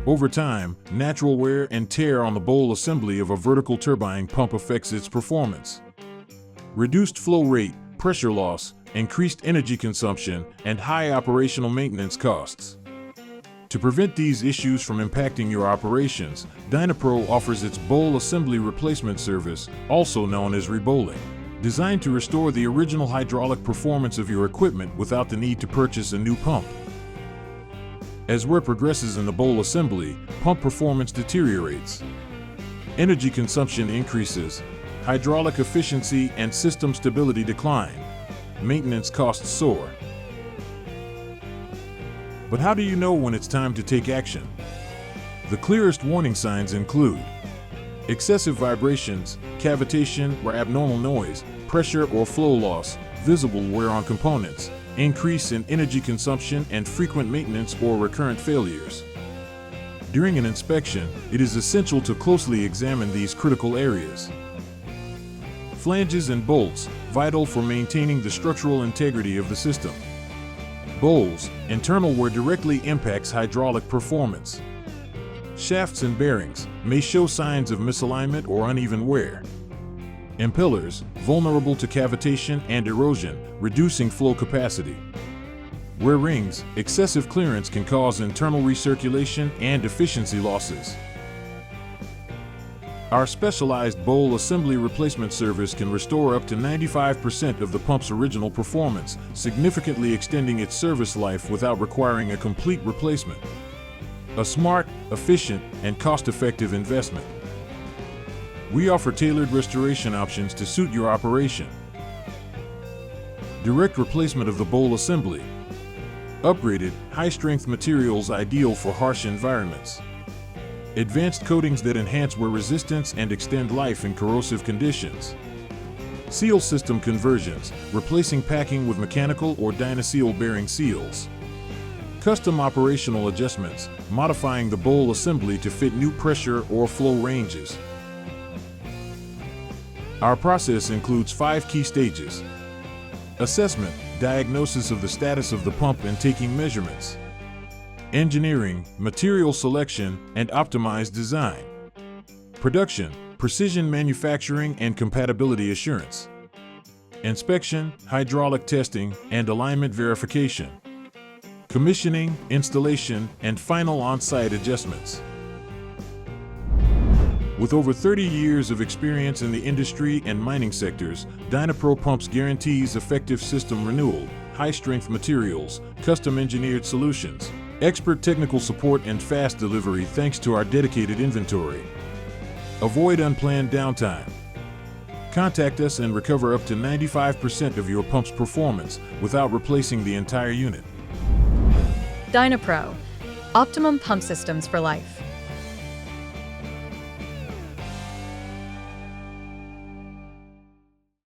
Over time, natural wear and tear on the bowl assembly of a vertical turbine pump affects its performance. Reduced flow rate, pressure loss, increased energy consumption, and high operational maintenance costs. To prevent these issues from impacting your operations, Dynapro offers its bowl assembly replacement service, also known as rebowling, designed to restore the original hydraulic performance of your equipment without the need to purchase a new pump. As wear progresses in the bowl assembly, pump performance deteriorates. Energy consumption increases, hydraulic efficiency and system stability decline. Maintenance costs soar. But how do you know when it's time to take action? The clearest warning signs include excessive vibrations, cavitation or abnormal noise, pressure or flow loss, visible wear on components, increase in energy consumption, and frequent maintenance or recurrent failures. During an inspection, it is essential to closely examine these critical areas. Flanges and bolts, vital for maintaining the structural integrity of the system. Bowls, internal wear directly impacts hydraulic performance. Shafts and bearings may show signs of misalignment or uneven wear. Impellers, vulnerable to cavitation and erosion, reducing flow capacity. Wear rings, excessive clearance can cause internal recirculation and efficiency losses. Our specialized bowl assembly replacement service can restore up to 95% of the pump's original performance, significantly extending its service life without requiring a complete replacement. A smart, efficient, and cost-effective investment. We offer tailored restoration options to suit your operation. Direct replacement of the bowl assembly. Upgraded, high-strength materials ideal for harsh environments. Advanced coatings that enhance wear resistance and extend life in corrosive conditions. Seal system conversions, replacing packing with mechanical or Dynaseal bearing seals. Custom operational adjustments, modifying the bowl assembly to fit new pressure or flow ranges. Our process includes 5 key stages. Assessment, diagnosis of the status of the pump and taking measurements. Engineering, material selection, and optimized design. Production, precision manufacturing and compatibility assurance. Inspection, hydraulic testing, and alignment verification. Commissioning, installation, and final on-site adjustments. With over 30 years of experience in the industry and mining sectors, Dynapro Pumps guarantees effective system renewal, high-strength materials, custom-engineered solutions, expert technical support, and fast delivery thanks to our dedicated inventory. Avoid unplanned downtime. Contact us and recover up to 95% of your pump's performance without replacing the entire unit. Dynapro, optimum pump systems for life.